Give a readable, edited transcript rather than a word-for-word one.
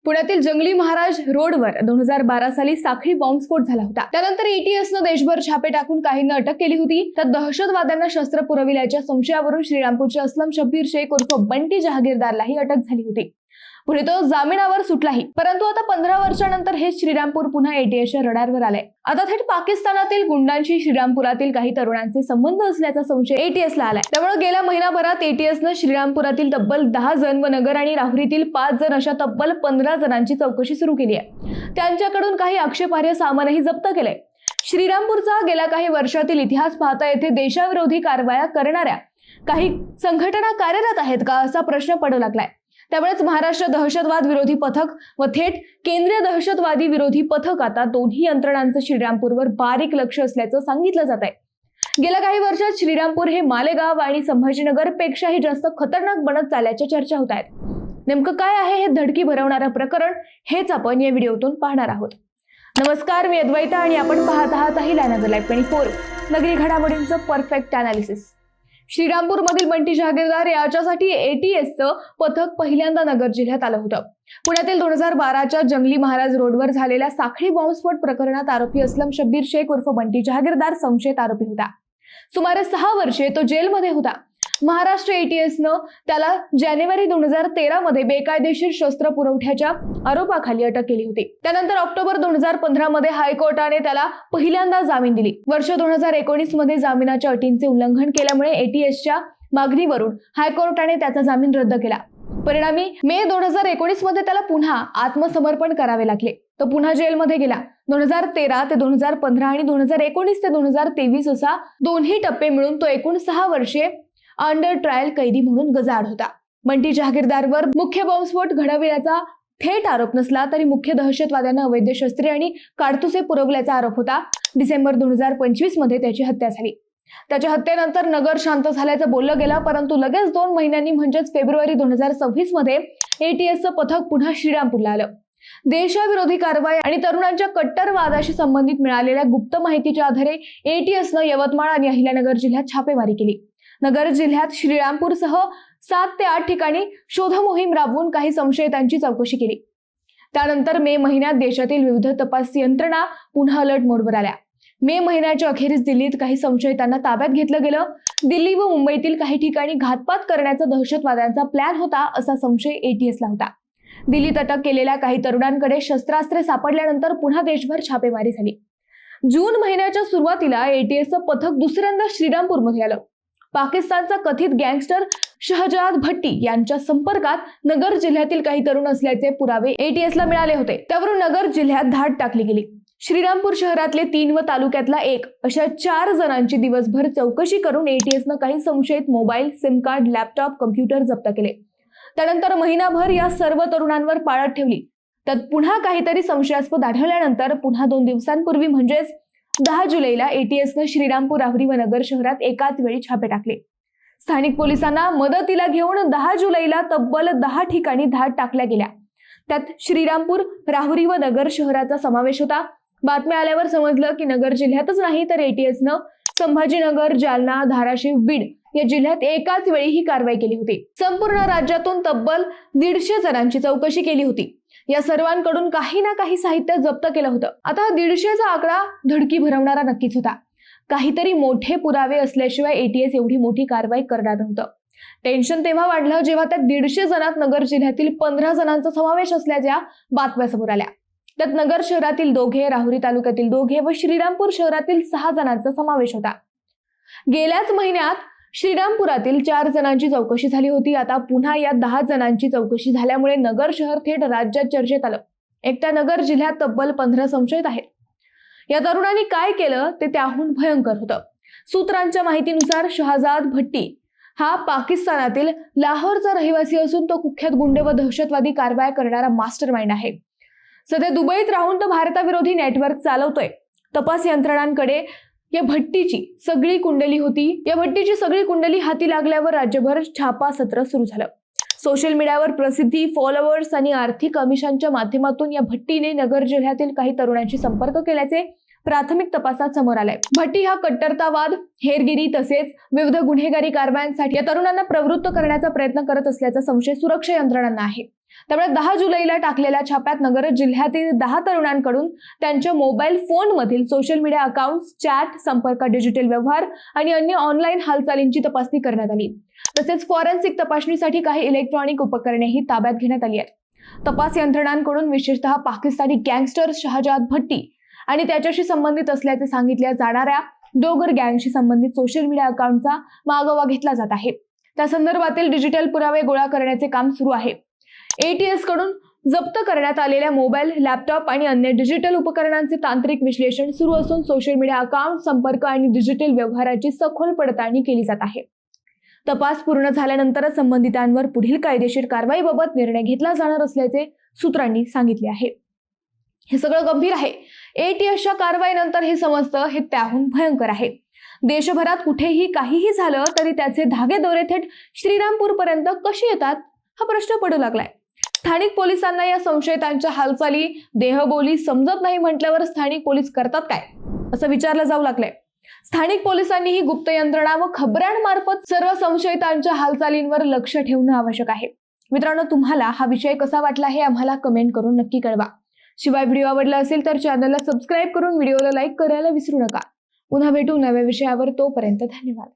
पुण्यातील जंगली महाराज रोडवर 2012 साली साखळी बॉम्बस्फोट झाला होता। त्यानंतर एटीएसनं देशभर छापे टाकून काहींना अटक केली होती। तर दहशतवाद्यांना शस्त्र पुरविल्याच्या संशयावरून श्रीरामपूरचे असलम शब्बीर शेख उर्फ बंटी जहागीरदारलाही अटक झाली होती। पुढे तो जामिनावर सुटलाही, परंतु आता 15 वर्षांनंतर हे श्रीरामपूर पुन्हा एटीएसच्या रडारवर आलंय। आता थेट पाकिस्तानातील गुंडांशी श्रीरामपुरातील काही तरुणांचे संबंध असल्याचा संशय एटीएसला आलाय। त्यामुळे गेल्या महिनाभरात एटीएसनं श्रीरामपुरातील तब्बल 10 जण व नगर आणि राहुरीतील 5 जण अशा तब्बल 15 जणांची चौकशी सुरू केली आहे। त्यांच्याकडून काही आक्षेपार्ह सामानही जप्त केलंय। श्रीरामपूरचा गेल्या काही वर्षातील इतिहास पाहता येथे देशाविरोधी कारवाया करणाऱ्या काही संघटना कार्यरत आहेत का असा प्रश्न पडू लागलाय। त्यामुळेच महाराष्ट्र दहशतवाद विरोधी पथक व थेट केंद्रीय दहशतवादी विरोधी पथक आता दोन्ही यंत्रणांचं श्रीरामपूरवर बारीक लक्ष असल्याचं सांगितलं जात आहे। गेल्या काही वर्षात श्रीरामपूर हे मालेगाव आणि संभाजीनगर पेक्षाही जास्त खतरनाक बनत चालल्याच्या चर्चा होत आहेत। नेमकं काय आहे हे धडकी भरवणारं प्रकरण हेच आपण या व्हिडिओतून पाहणार आहोत। नमस्कार, मी अद्वैता आणि आपण पाहत आहात अहिल्यानगर लाईव्ह 24 नगरी घडामोडींचं परफेक्ट अनालिसिस। श्रीरामपूर मधील बंटी जहागीरदार याच्यासाठी एटीएसचं पथक पहिल्यांदा नगर जिल्ह्यात आलं होतं। पुण्यातील 2012च्या जंगली महाराज रोडवर झालेल्या साखळी बॉम्बस्फोट प्रकरणात आरोपी असलम शब्बीर शेख उर्फ बंटी जहागीरदार संशयित आरोपी होता। सुमारे 6 वर्षे तो जेलमध्ये होता। महाराष्ट्र एटीएसनं त्याला जानेवारी 2013 मध्ये बेकायदेशीर शस्त्र पुरवठ्याच्या आरोपाखाली अटक केली होती। त्यानंतर ऑक्टोबर 2015 मध्ये हायकोर्टाने त्याला पहिल्यांदा जामीन दिली। वर्ष 2019 मध्ये जामिनाच्या अटींचे उल्लंघन केल्यामुळे एटीएसच्या मागणीवरून हायकोर्टाने त्याचा जामीन रद्द केला। परिणामी मे 2019 मध्ये त्याला पुन्हा आत्मसमर्पण करावे लागले। तो पुन्हा जेलमध्ये गेला। 2013 ते 2015 आणि 2019 ते 2023 असा दोन्ही टप्पे मिळून तो एकूण 6 वर्षे अंडर ट्रायल कैदी म्हणून गजाआड होता। बंटी जहागीरदारवर मुख्य बॉम्बस्फोट घडविल्याचा थेट आरोप नसला तरी मुख्य दहशतवाद्यांना अवैध शस्त्रे आणि काडतुसे पुरवल्याचा आरोप होता। डिसेंबर 2025 मध्ये त्याची हत्या झाली। त्याच्या हत्येनंतर नगर शांत झाल्याचं बोललं गेलं, परंतु लगेच 2 महिन्यांनी म्हणजेच फेब्रुवारी 2026 मध्ये एटीएसचं पथक पुन्हा श्रीरामपूरला आलं। देशाविरोधी कारवाई आणि तरुणांच्या कट्टरवादाशी संबंधित मिळालेल्या गुप्त माहितीच्या आधारे एटीएसनं यवतमाळ आणि अहिल्यानगर जिल्ह्यात छापेमारी केली। नगर जिल्ह्यात श्रीरामपूरसह 7 ते 8 ठिकाणी शोध मोहीम राबवून काही संशयितांची चौकशी केली। त्यानंतर मे महिन्यात देशातील विविध तपास यंत्रणा पुन्हा अलर्ट मोडवर आल्या। मे महिन्याच्या अखेरीस दिल्लीत काही संशयितांना ताब्यात घेतलं गेलं। दिल्ली व मुंबईतील काही ठिकाणी घातपात करण्याचा दहशतवाद्यांचा प्लॅन होता असा संशय एटीएसला होता। दिल्लीत अटक केलेल्या काही तरुणांकडे शस्त्रास्त्रे सापडल्यानंतर पुन्हा देशभर छापेमारी झाली। जून महिन्याच्या सुरुवातीला एटीएसचं पथक दुसऱ्यांदा श्रीरामपूरमध्ये आलं। पाकिस्तानचा कथित गँगस्टर शहजाद भट्टी यांच्या संपर्कात नगर जिल्ह्यातील काही तरुण असल्याचे पुरावे एटीएसला मिळाले होते। त्यावरून नगर जिल्ह्यात धाड टाकली गेली। श्रीरामपूर शहरातले 3 व तालुक्यातला 1 अशा 4 जणांची दिवसभर चौकशी करून एटीएसनं काही संशयित mobile, SIM card, laptop, computer जप्त केले। त्यानंतर महिनाभर या सर्व तरुणांवर पाळत ठेवली। त्यात पुन्हा काहीतरी संशयास्पद आढळल्यानंतर पुन्हा 2 दिवसांपूर्वी म्हणजेच 10 जुलैला एटीएसनं श्रीरामपूर, राहुरी व नगर शहरात एकाच वेळी छापे टाकले। स्थानिक पोलिसांना मदतीला घेऊन 10 जुलैला तब्बल 10 ठिकाणी धाड टाकल्या गेल्या। त्यात श्रीरामपूर, राहुरी व नगर शहराचा समावेश होता। बातम्या आल्यावर समजलं की नगर जिल्ह्यातच नाही तर एटीएसनं संभाजीनगर, जालना, धाराशिव, बीड या जिल्ह्यात एकाच वेळी ही कारवाई केली होती। संपूर्ण राज्यातून तब्बल 150 जणांची चौकशी केली होती। या सर्वांकडून काही ना काही साहित्य जप्त केलं होतं। आता 150चा आकडा धडकी भरवणारा नक्कीच होता। काहीतरी मोठे पुरावे असल्याशिवाय एटीएस एवढी मोठी कारवाई करणार नव्हतं। टेन्शन तेव्हा वाढलं जेव्हा त्या 150 जणांत नगर जिल्ह्यातील 15 जणांचा समावेश असल्याच्या बातम्या समोर आल्या। त्यात नगर शहरातील 2, राहुरी तालुक्यातील 2 व श्रीरामपूर शहरातील 6 जणांचा समावेश होता। गेल्याच महिन्यात श्रीरामपुरातील 4 जणांची चौकशी झाली होती। आता पुन्हा या 10 जणांची चौकशी झाल्यामुळे नगर शहर थेट राज्यात चर्चेत आलं। एकट्या नगर जिल्ह्यात तब्बल 15 संशयित आहेत। या तरुणांनी काय केलं ते त्याहून भयंकर होतं। सूत्रांच्या माहितीनुसार शहजाद भट्टी हा पाकिस्तानातील लाहोरचा रहिवासी असून तो कुख्यात गुंड व दहशतवादी कारवाया करणारा मास्टर माइंड आहे। सध्या दुबईत राहून तो भारताविरोधी नेटवर्क चालवतोय। तपास यंत्रणांकडे या भट्टीची सगळी कुंडली होती। या भट्टीची सगळी कुंडली हाती लागल्यावर राज्यभर छापा सत्र सुरू झालं। सोशल मीडियावर प्रसिद्धी, फॉलोअर्स आणि आर्थिक आमिषांच्या माध्यमातून या भट्टीने नगर जिल्ह्यातील काही तरुणांशी संपर्क केल्याचे प्राथमिक तपासात समोर आलंय। भट्टी हा कट्टरतावाद, हेरगिरी तसेच विविध गुन्हेगारी कारवायांसाठी या तरुणांना प्रवृत्त करण्याचा प्रयत्न करत असल्याचा संशय सुरक्षा यंत्रणांना आहे। त्यामुळे 10 जुलैला टाकलेल्या छाप्यात नगर जिल्ह्यातील 10 तरुणांकडून त्यांच्या मोबाईल फोनमधील सोशल मीडिया अकाउंट्स, चॅट, संपर्क, डिजिटल व्यवहार आणि अन्य ऑनलाईन हालचालींची तपासणी करण्यात आली. तसेच फॉरेन्सिक तपासणीसाठी काही इलेक्ट्रॉनिक उपकरणेही ताब्यात घेण्यात आली आहेत. तपास यंत्रणांकडून विशेषतः पाकिस्तानी गँगस्टर शहजाद भट्टी आणि त्याच्याशी संबंधित असल्याचे सांगितल्या जाणाऱ्या डोगर गँगशी संबंधित सोशल मीडिया अकाउंटचा मागोवा घेतला जात आहे. त्या संदर्भातील डिजिटल पुरावे गोळा करण्याचे काम सुरू आहे. ATS कडून जप्त करण्यात आलेल्या मोबाईल, लॅपटॉप आणि अन्य डिजिटल उपकरणांचे तांत्रिक विश्लेषण सुरू असून सोशल मीडिया अकाउंट, संपर्क आणि डिजिटल व्यवहाराची सखोल पडताळणी केली जात आहे. तपास पूर्ण झाल्यानंतरच संबंधितांवर पुढील कायदेशीर कारवाईबाबत निर्णय घेतला जाणार असल्याचे सूत्रांनी सांगितले आहे. हे सगळं गंभीर आहे. ATSच्या कारवाईनंतर हे समजतं हे त्याहून भयंकर आहे. देशभरात कुठेही काहीही झालं तरी त्याचे धागे दोरे थेट श्रीरामपूर पर्यंत कसे येतात हा प्रश्न पडू लागलाय. स्थानिक पोलिसांना या संशयितांच्या हालचाली, देहबोली समजत नाही म्हटल्यावर स्थानिक पोलीस करतात काय असं विचारलं जाऊ लागलंय. स्थानिक पोलिसांनीही गुप्त यंत्रणा व खबऱ्यांमार्फत सर्व संशयितांच्या हालचालींवर लक्ष ठेवणं आवश्यक आहे. मित्रांनो, तुम्हाला हा विषय कसा वाटला हे आम्हाला कमेंट करून नक्की कळवा. शिवाय व्हिडिओ आवडला असेल तर चॅनलला सबस्क्राईब करून व्हिडिओला लाईक करायला विसरू नका. पुन्हा भेटू नव्या विषयावर. तोपर्यंत धन्यवाद.